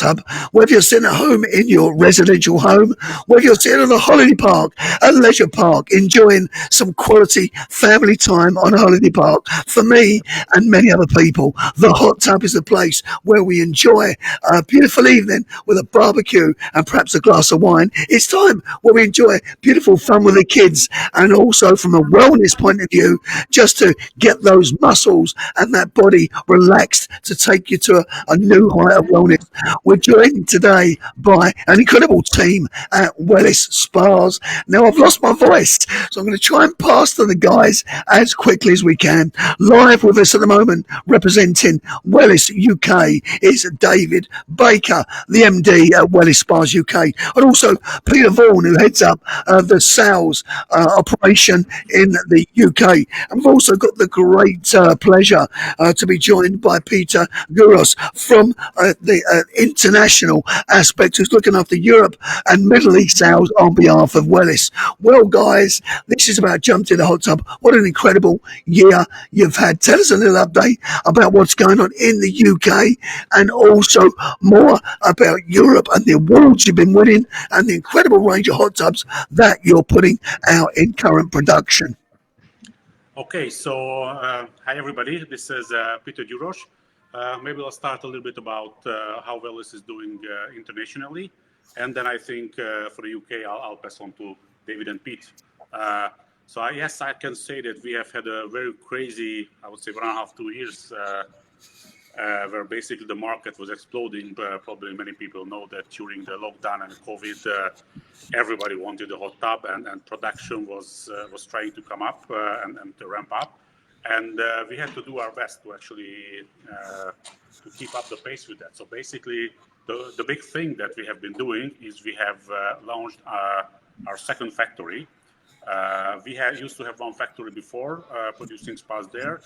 tub, whether you're sitting at home in your residential home, whether you're sitting on a holiday park, a leisure park, enjoying some quality family time on a holiday park. For me and many other people, the hot tub is the place where we enjoy a beautiful evening with a barbecue and perhaps a glass of wine. It's time where we enjoy beautiful fun with the kids, and also from a wellness point of view, just to get those muscles and that body relaxed to take you to a new height of wellness. We're joined today by an incredible team at Wellis Spas. Now, I've lost my voice, so I'm going to try and pass to the guys as quickly as we can. Live with us at the moment, representing Wellis UK, is David Baker, the MD at Wellis Spas UK, and also Peter Vaughan, who heads up the sales operation in the UK. And we've also got the great pleasure to be joined by Peter Gyuros from the international aspect, who's looking after Europe and Middle East sales on behalf of Wellis. Well, guys, this is about Jump in the Hot Tub. What an incredible year you've had. Tell us a little update about what's going on in the UK, and also more about Europe and the awards you've been winning and the incredible range of hot tubs that you're putting out in current production. Okay, so hi everybody, this is Peter Gyuros. Maybe I'll start a little bit about how Wellis is doing internationally, and then I think for the UK I'll pass on to David and Pete. Yes, I can say that we have had a very crazy, I would say 1.5 to 2 years, where basically the market was exploding. Probably many people know that during the lockdown and COVID, everybody wanted a hot tub, and production was trying to come up and to ramp up. And we had to do our best to actually to keep up the pace with that. So basically, the big thing that we have been doing is we have launched our second factory. We used to have one factory before producing spas there,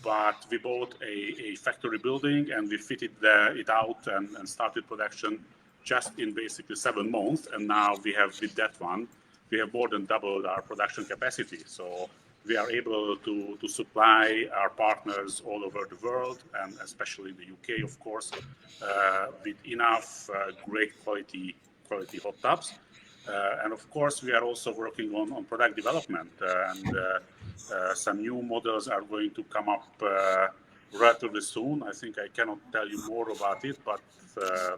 but we bought a factory building and we fitted it out and started production just in basically 7 months. And now we have, with that one, we have more than doubled our production capacity. So we are able to supply our partners all over the world, and especially in the UK, of course, with enough great quality hot tubs. And of course, we are also working on product development, and some new models are going to come up relatively soon. I think I cannot tell you more about it, but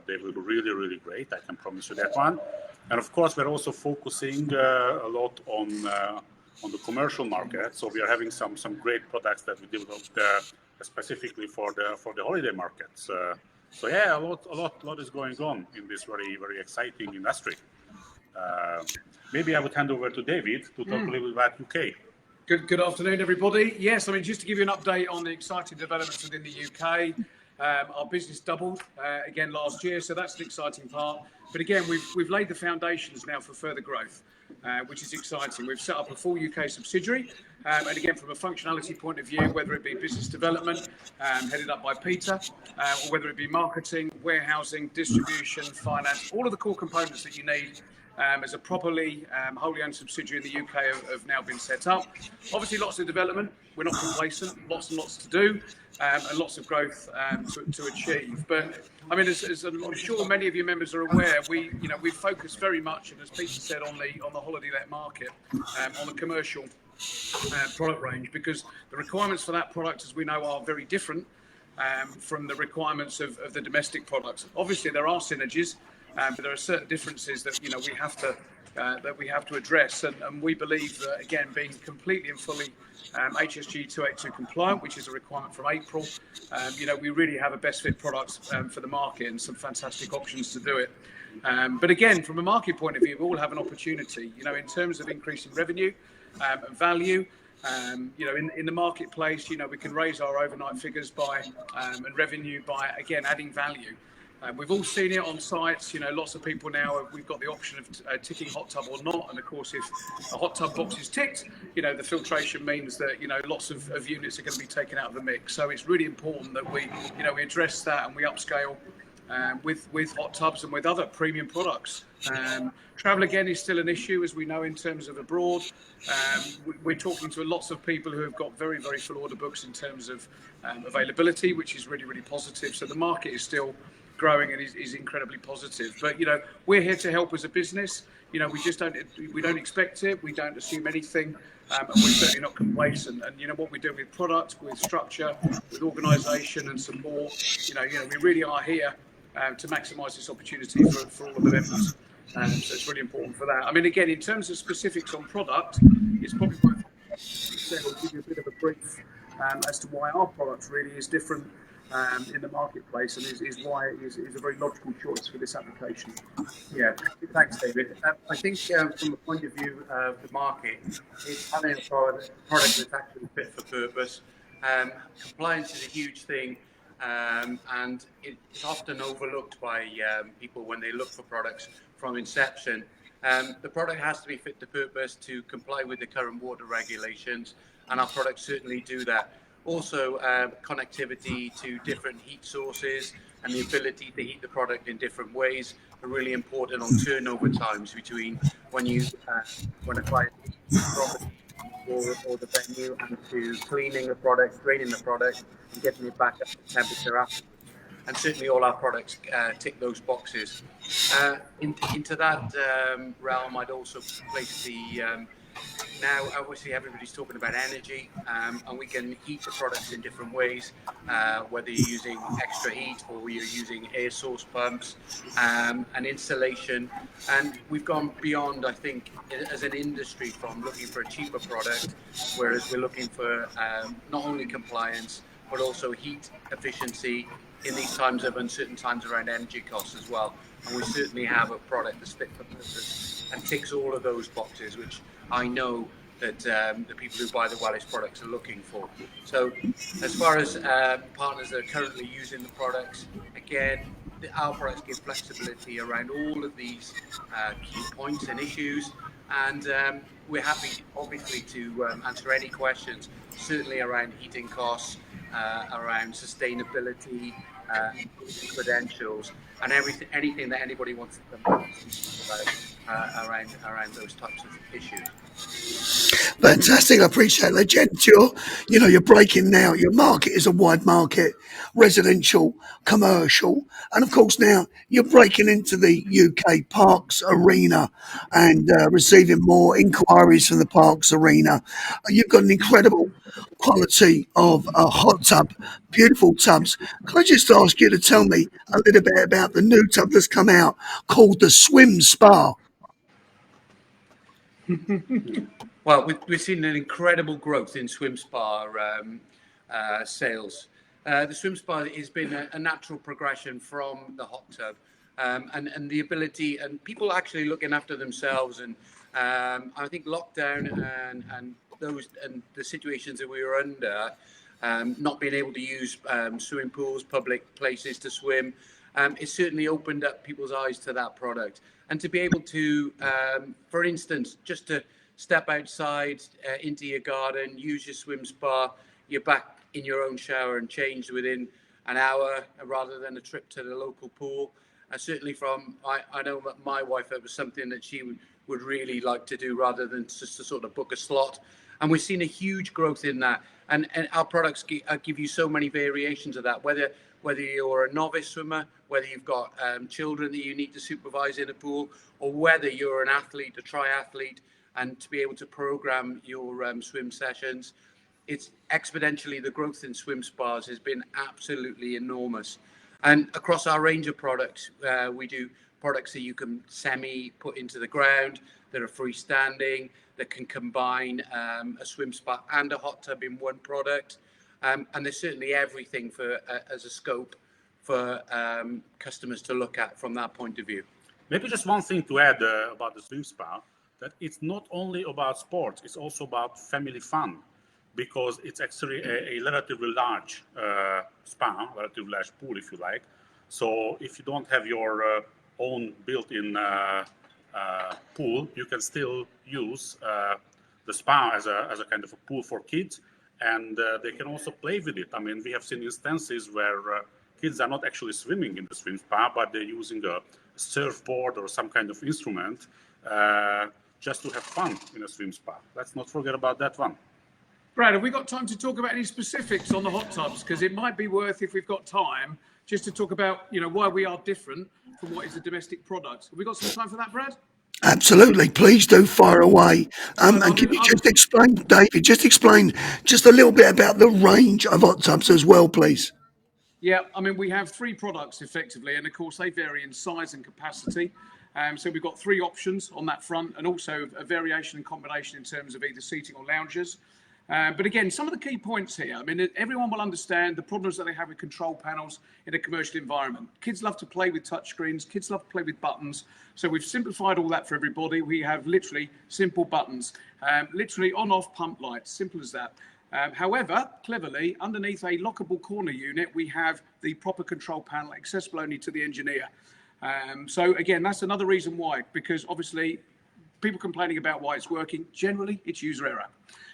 they will be really, really great. I can promise you that one. And of course, we're also focusing a lot on the commercial market. So we are having some great products that we developed specifically for the holiday markets. So yeah, a lot is going on in this very, very exciting industry. Maybe I would hand over to David to talk a little bit about UK. Good afternoon, everybody. Yes, I mean, just to give you an update on the exciting developments within the UK, our business doubled again last year, so that's an exciting part. But again, we've laid the foundations now for further growth, which is exciting. We've set up a full UK subsidiary, and again, from a functionality point of view, whether it be business development, headed up by Peter, or whether it be marketing, warehousing, distribution, finance, all of the core components that you need as a properly wholly owned subsidiary in the UK have now been set up. Obviously, lots of development. We're not complacent. Lots and lots to do, and lots of growth to achieve. But I mean, as I'm sure many of you members are aware, we focus very much, and as Peter said, on the holiday let market, on the commercial product range, because the requirements for that product, as we know, are very different from the requirements of the domestic products. Obviously, there are synergies. But there are certain differences that we have to address, and we believe that, again, being completely and fully HSG 282 compliant, which is a requirement from April, we really have a best fit product for the market and some fantastic options to do it. But again, from a market point of view, we all have an opportunity, in terms of increasing revenue and value. In the marketplace, we can raise our overnight figures by and revenue by, again, adding value. We've all seen it on sites. Lots of people now, we've got the option of ticking hot tub or not. And of course, if a hot tub box is ticked, the filtration means that, lots of units are going to be taken out of the mix. So it's really important that we address that and we upscale with hot tubs and with other premium products. Travel, again, is still an issue, as we know, in terms of abroad. We're talking to lots of people who have got very, very full order books in terms of availability, which is really, really positive. So the market is still growing and is incredibly positive. But we're here to help as a business. We don't expect it. We don't assume anything, and we're certainly not complacent. And what we do with product, with structure, with organisation and support, we really are here to maximise this opportunity for all of the members. So it's really important for that. I mean, again, in terms of specifics on product, it's probably worth I'll give you a bit of a brief as to why our product really is different in the marketplace and is why it is a very logical choice for this application. Yeah, thanks, David. I think from the point of view of the market, it's having a product that's actually fit for purpose. Compliance is a huge thing, and it's often overlooked by people when they look for products from inception. The product has to be fit to purpose to comply with the current water regulations, and our products certainly do that. Also, connectivity to different heat sources and the ability to heat the product in different ways are really important on turnover times between when a client heats the property or the venue and to cleaning the product, draining the product, and getting it back up to temperature afterwards. And certainly all our products tick those boxes. Into that realm, I'd also place the now obviously everybody's talking about energy, and we can heat the products in different ways, whether you're using extra heat or you're using air source pumps and insulation. And we've gone beyond, I think, as an industry from looking for a cheaper product, whereas we're looking for not only compliance, but also heat efficiency in these times of uncertain times around energy costs as well. And we certainly have a product that's fit for purpose and ticks all of those boxes, which I know that the people who buy the Wellis products are looking for. So as far as partners that are currently using the products, again, our products give flexibility around all of these key points and issues. And we're happy, obviously, to answer any questions, certainly around heating costs, around sustainability, credentials, and anything that anybody wants to know about around those types of issues. Fantastic. I appreciate that, Jen. You're breaking now. Your market is a wide market, residential, commercial, and of course now you're breaking into the UK parks arena and receiving more inquiries from the parks arena. You've got an incredible quality of hot tub, beautiful tubs. Can I just ask you to tell me a little bit about the new tub that's come out called the Swim Spa? Well, we've seen an incredible growth in swim spa sales. The swim spa has been a natural progression from the hot tub, and the ability and people actually looking after themselves. And I think lockdown and the situations that we were under, not being able to use swimming pools, public places to swim, it certainly opened up people's eyes to that product. And to be able to, for instance, just to step outside into your garden, use your swim spa, you're back in your own shower and changed within an hour rather than a trip to the local pool. Certainly I know that my wife, it was something that she would really like to do rather than just to sort of book a slot. And we've seen a huge growth in that. And our products give you so many variations of that, whether you're a novice swimmer, whether you've got children that you need to supervise in a pool, or whether you're an athlete, a triathlete, and to be able to program your swim sessions. It's exponentially, the growth in swim spas has been absolutely enormous. And across our range of products, we do products that you can put into the ground, that are freestanding, that can combine a swim spa and a hot tub in one product. And there's certainly everything as a scope for customers to look at from that point of view. Maybe just one thing to add about the swim spa, that it's not only about sports, it's also about family fun, because it's actually a relatively large spa, relatively large pool, if you like. So if you don't have your own built-in pool, you can still use the spa as a kind of a pool for kids, and they can also play with it. I mean, we have seen instances where kids are not actually swimming in the swim spa, but they're using a surfboard or some kind of instrument just to have fun in a swim spa. Let's not forget about that one. Brad, have we got time to talk about any specifics on the hot tubs? Because it might be worth, if we've got time, just to talk about, why we are different from what is a domestic product. Have we got some time for that, Brad? Absolutely. Please do fire away. And can you just explain, David, just a little bit about the range of hot tubs as well, please? Yeah, I mean, we have 3 products effectively, and of course they vary in size and capacity. So we've got 3 options on that front, and also a variation and combination in terms of either seating or lounges. But again, some of the key points here, I mean, everyone will understand the problems that they have with control panels in a commercial environment. Kids love to play with touchscreens, kids love to play with buttons. So we've simplified all that for everybody. We have literally simple buttons, literally on-off pump lights, simple as that. However, cleverly, underneath a lockable corner unit, we have the proper control panel accessible only to the engineer. So again, that's another reason why, because obviously people complaining about why it's working, generally it's user error.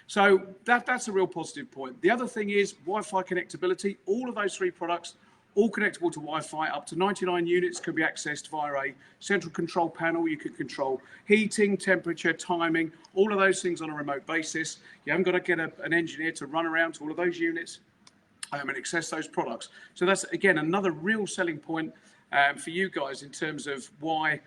So that's a real positive point. The other thing is Wi-Fi connectability. All of those 3 products, all connectable to Wi-Fi. Up to 99 units can be accessed via a central control panel. You can control heating, temperature, timing, all of those things on a remote basis. You haven't got to get an engineer to run around to all of those units and access those products. So that's, again, another real selling point for you guys in terms of why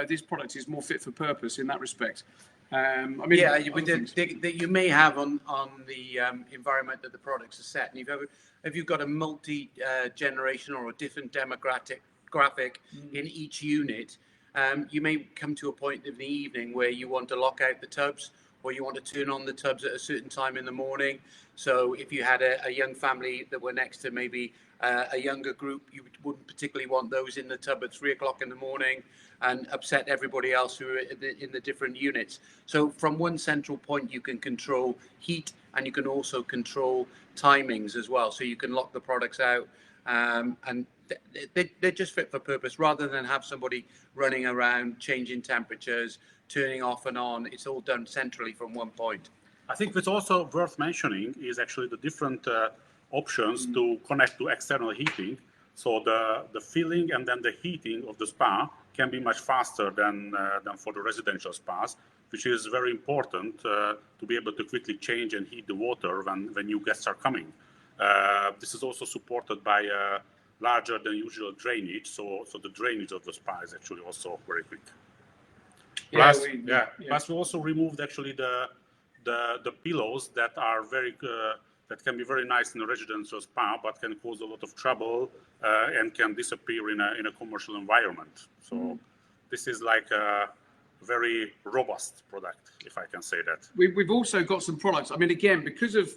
this product is more fit for purpose in that respect. I mean, that you may have on the environment that the products are set, and if you've got a multi-generation or a different demographic in each unit, you may come to a point in the evening where you want to lock out the tubs, or you want to turn on the tubs at a certain time in the morning. So if you had a young family that were next to maybe a younger group, you wouldn't particularly want those in the tub at 3 o'clock in the morning and upset everybody else who are in the different units. So from one central point, you can control heat, and you can also control timings as well. So you can lock the products out, and they're just fit for purpose, rather than have somebody running around changing temperatures, turning off and on. It's all done centrally from one point. I think what's also worth mentioning is actually the different options to connect to external heating. So the filling and then the heating of the spa can be much faster than for the residential spas, which is very important to be able to quickly change and heat the water when new guests are coming. This is also supported by larger than usual drainage, so the drainage of the spa is actually also very quick. Plus, plus we also removed actually the pillows that are that can be very nice in a residential spa, but can cause a lot of trouble and can disappear in a commercial environment. So this is like a very robust product, if I can say that. We've also got some products. I mean, again, because of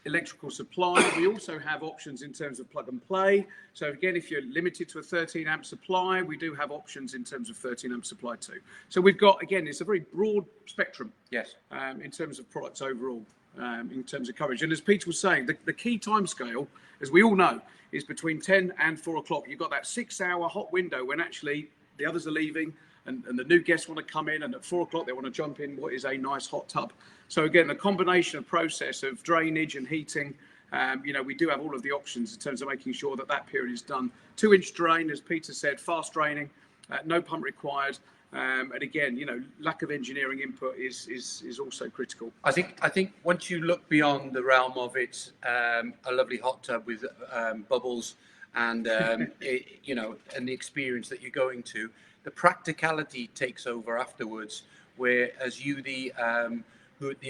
electrical supply, we also have options in terms of plug and play. So again, if you're limited to a 13 amp supply, we do have options in terms of 13 amp supply too. So we've got, again, it's a very broad spectrum. Yes. In terms of products overall, in terms of coverage. And as Peter was saying, the key time scale, as we all know, is between 10 and 4 o'clock. You've got that 6-hour hot window when actually the others are leaving and the new guests want to come in, and at 4 o'clock they want to jump in what is a nice hot tub. So again, the combination of process of drainage and heating, we do have all of the options in terms of making sure that period is done. 2-inch drain, as Peter said, fast draining, no pump required. And again, lack of engineering input is also critical. I think once you look beyond the realm of it's a lovely hot tub with bubbles and and the experience that you're going to, the practicality takes over afterwards. Whereas you, the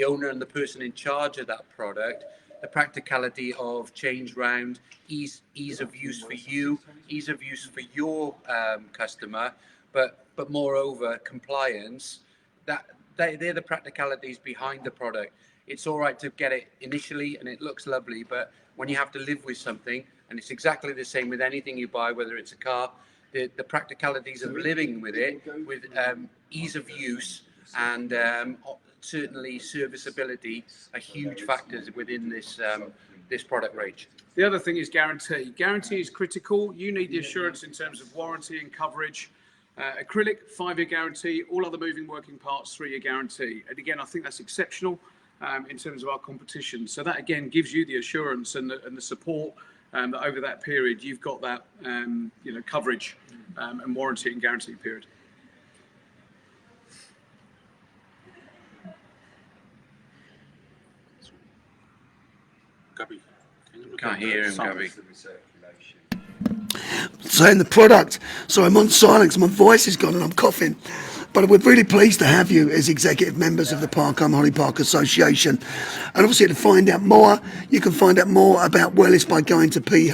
owner and the person in charge of that product, the practicality of change round, ease of use for you, ease of use for your customer, but moreover compliance. They're the practicalities behind the product. It's all right to get it initially and it looks lovely, but when you have to live with something, and it's exactly the same with anything you buy, whether it's a car, the practicalities of living with it, with ease of use and certainly serviceability are huge factors within this product range. The other thing is guarantee. Guarantee is critical. You need the assurance in terms of warranty and coverage. Acrylic, 5-year guarantee. All other moving working parts, 3-year guarantee. And again, I think that's exceptional in terms of our competition. So that again gives you the assurance and the support that over that period you've got that coverage and warranty and guarantee period. Gabby, can you look Can't at hear the him, sound? Gabby. The recirculation. saying the product. So I'm on silence, my voice is gone and I'm coughing. But we're really pleased to have you as executive members of the Park Home Holiday Park Association. And obviously to find out more, you can find out more about Wellis by going to phhpa.org.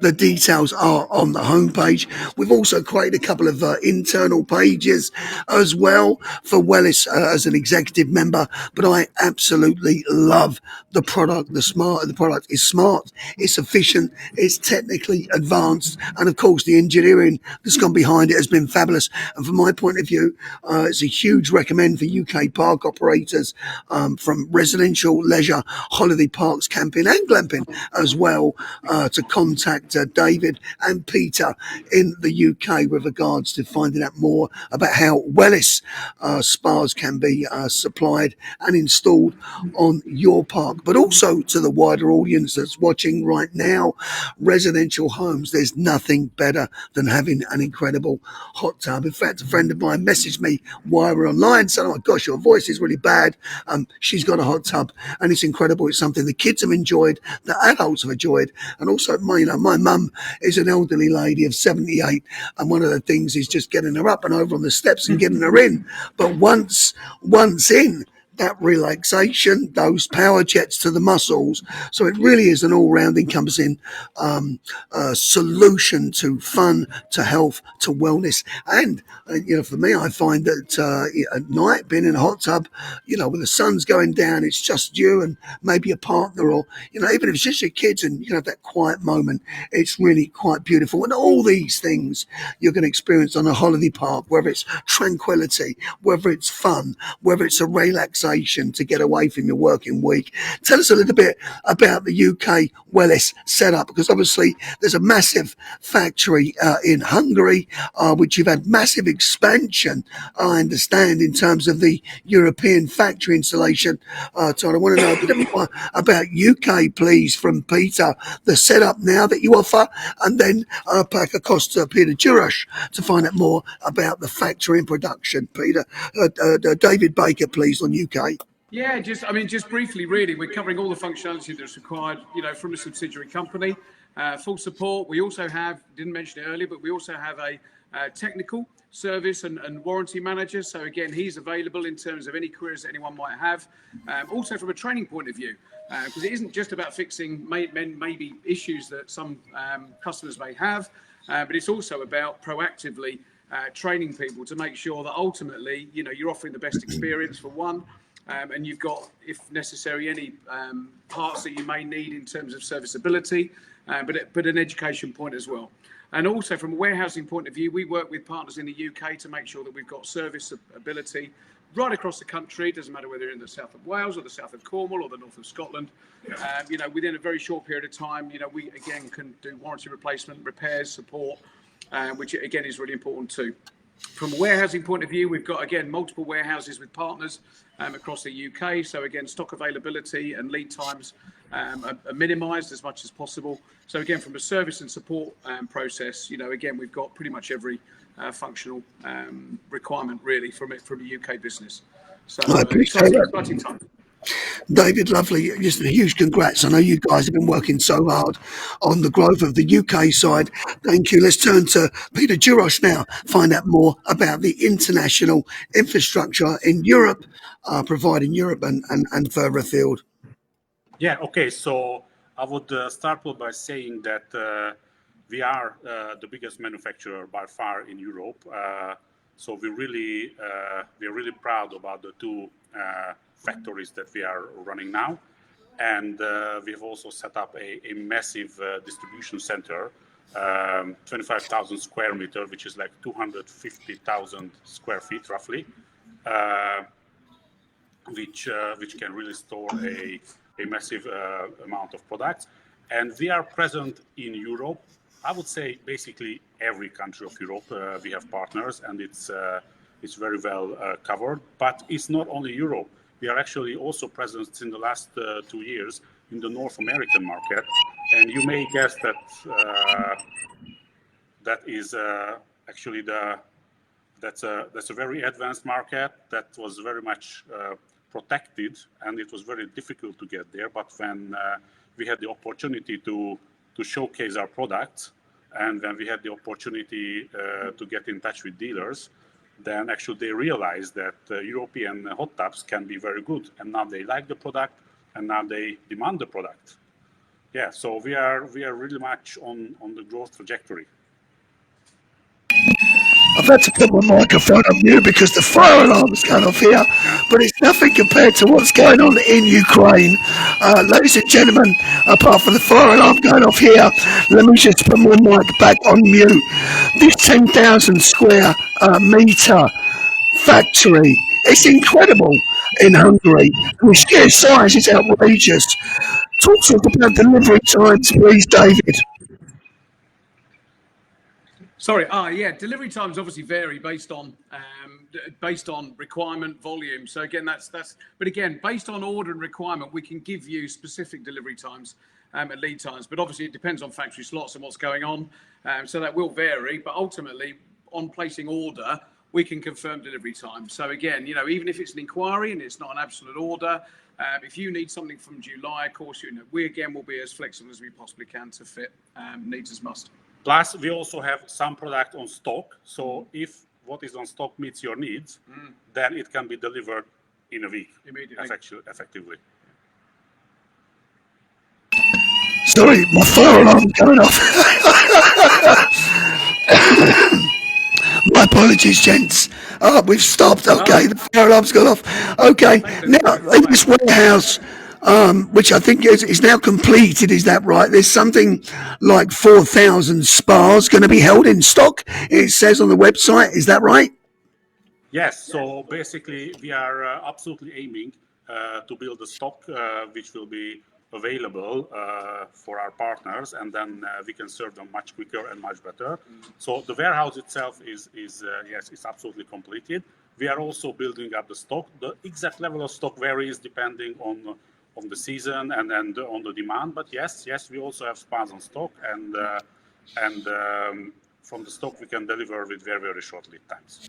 The details are on the homepage. We've also created a couple of internal pages as well for Wellis as an executive member. But I absolutely love the product. The product is smart, it's efficient, it's technically advanced, and of course the engineering that's gone behind it has been fabulous. And from my point of view, it's a huge recommend for UK park operators from residential, leisure, holiday parks, camping and glamping as well to contact David and Peter in the UK with regards to finding out more about how Wellis spas can be supplied and installed on your park, but also to the wider audience that's watching right now. Residential homes, there's nothing better than having an incredible hot tub. In fact, a friend of mine messaged me while we're online saying, oh my gosh, your voice is really bad. She's got a hot tub and it's incredible. It's something the kids have enjoyed, the adults have enjoyed. And also, my mum is an elderly lady of 78. And one of the things is just getting her up and over on the steps and getting her in. But once in, that relaxation, those power jets to the muscles. So it really is an all-round encompassing solution to fun, to health, to wellness. And, for me, I find that at night, being in a hot tub, when the sun's going down, it's just you and maybe a partner or, even if it's just your kids and you can have that quiet moment, it's really quite beautiful. And all these things you're going to experience on a holiday park, whether it's tranquility, whether it's fun, whether it's a relaxation to get away from your working week. Tell us a little bit about the UK Wellis setup, because obviously there's a massive factory in Hungary, which you've had massive expansion, I understand, in terms of the European factory installation. So I want to know a bit more about UK, please, from Peter, the setup now that you offer, and then pack across to Peter Gyuros to find out more about the factory and production. Peter, David Baker, please, on UK. Yeah, just briefly, really, we're covering all the functionality that's required, from a subsidiary company. Full support. We also have, didn't mention it earlier, but we also have a technical service and warranty manager. So again, he's available in terms of any queries that anyone might have. Also from a training point of view, because it isn't just about fixing maybe issues that some customers may have, but it's also about proactively training people to make sure that ultimately, you're offering the best experience for one. And you've got, if necessary, any parts that you may need in terms of serviceability, but an education point as well. And also from a warehousing point of view, we work with partners in the UK to make sure that we've got service ability right across the country. It doesn't matter whether you're in the south of Wales or the south of Cornwall or the north of Scotland. Within a very short period of time, we again can do warranty replacement, repairs, support, which again is really important too. From a warehousing point of view, we've got, again, multiple warehouses with partners across the UK. So, again, stock availability and lead times are minimised as much as possible. So, again, from a service and support process, again, we've got pretty much every functional requirement, really, from a UK business. So, exciting time. David, lovely. Just a huge congrats. I know you guys have been working so hard on the growth of the UK side. Thank you. Let's turn to Peter Gyuros now, find out more about the international infrastructure in Europe, providing Europe and further afield. Yeah, okay. So I would start by saying that we are the biggest manufacturer by far in Europe. So we're really proud about the two factories that we are running now, and we have also set up a massive distribution center, 25,000 square meter, which is like 250,000 square feet roughly, which can really store a massive amount of products. And we are present in Europe. I would say basically every country of Europe we have partners, and it's very well covered. But it's not only Europe. We are actually also present in the last 2 years in the North American market, and you may guess that that is actually that's a very advanced market that was very much protected, and it was very difficult to get there. But when we had the opportunity to to showcase our products. And when we had the opportunity to get in touch with dealers, then actually they realized that European hot tubs can be very good. And now they like the product, and now they demand the product. Yeah, so we are really much on the growth trajectory. I've had to put my microphone on mute because the fire alarm's going off here, but it's nothing compared to what's going on in Ukraine. Ladies and gentlemen, apart from the fire alarm going off here, let me just put my mic back on mute. This 10,000 square metre factory, it's incredible in Hungary. The sheer size is outrageous. Talk to us about delivery times, please, David. Sorry. Yeah. Delivery times obviously vary based on requirement, volume. So again, that's. But again, based on order and requirement, we can give you specific delivery times and lead times. But obviously, it depends on factory slots and what's going on. So that will vary. But ultimately, on placing order, we can confirm delivery time. So again, even if it's an inquiry and it's not an absolute order, if you need something from July, of course, we again will be as flexible as we possibly can to fit needs as must. Plus, we also have some product on stock. So if what is on stock meets your needs, then it can be delivered in a week, effectively. Sorry, my fire alarm's going off. My apologies, gents. We've stopped. Okay, the fire alarm's gone off. Okay, now in this warehouse, which I think is now completed, is that right? There's something like 4,000 spas going to be held in stock, it says on the website. Is that right? Yes, so basically we are absolutely aiming to build a stock which will be available for our partners, and then we can serve them much quicker and much better. So the warehouse itself is yes, it's absolutely completed. We are also building up the stock. The exact level of stock varies depending on the season and on the demand. But yes, we also have spas on stock, and from the stock we can deliver with very, very short lead times.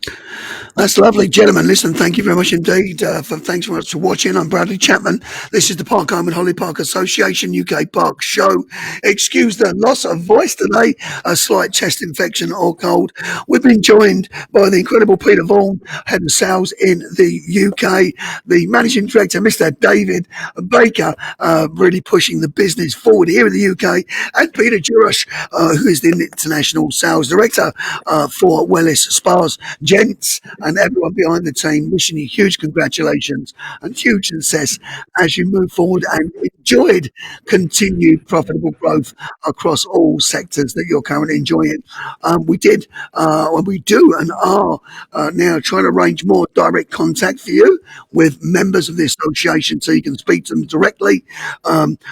That's lovely, gentlemen. Listen, thank you very much indeed. Thanks very much for watching. I'm Bradley Chapman. This is the Park Home and Holiday Park Association UK Park Show. Excuse the loss of voice today, a slight chest infection or cold. We've been joined by the incredible Peter Vaughan, head of sales in the UK, the managing director, Mr. David Baker, really pushing the business forward here in the UK, and Peter Gyuros, who is the international sales director for Wellis Spas. Gents and everyone behind the team, wishing you huge congratulations and huge success as you move forward and enjoyed continued profitable growth across all sectors that you're currently enjoying. We do and are now trying to arrange more direct contact for you with members of the association so you can speak to them directly.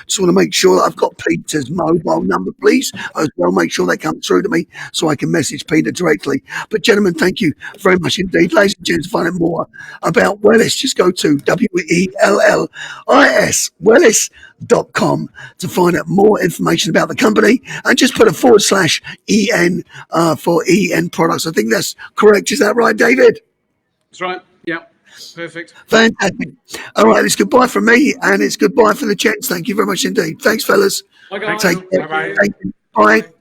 Just want to make sure that I've got Peter's mobile number, please, as well. Make sure they come through to me so I can message Peter directly. But gentlemen, thank you very much indeed. Ladies and gents, to find out more about Wellis, just go to WELLIS, Wellis.com to find out more information about the company, and just put a /EN for EN products. I think that's correct. Is that right, David? That's right. Yeah. Perfect. Fantastic. All right, it's goodbye from me, and it's goodbye for the gents. Thank you very much indeed. Thanks, fellas. Bye, guys. Take care. Bye-bye. Thank you. Bye.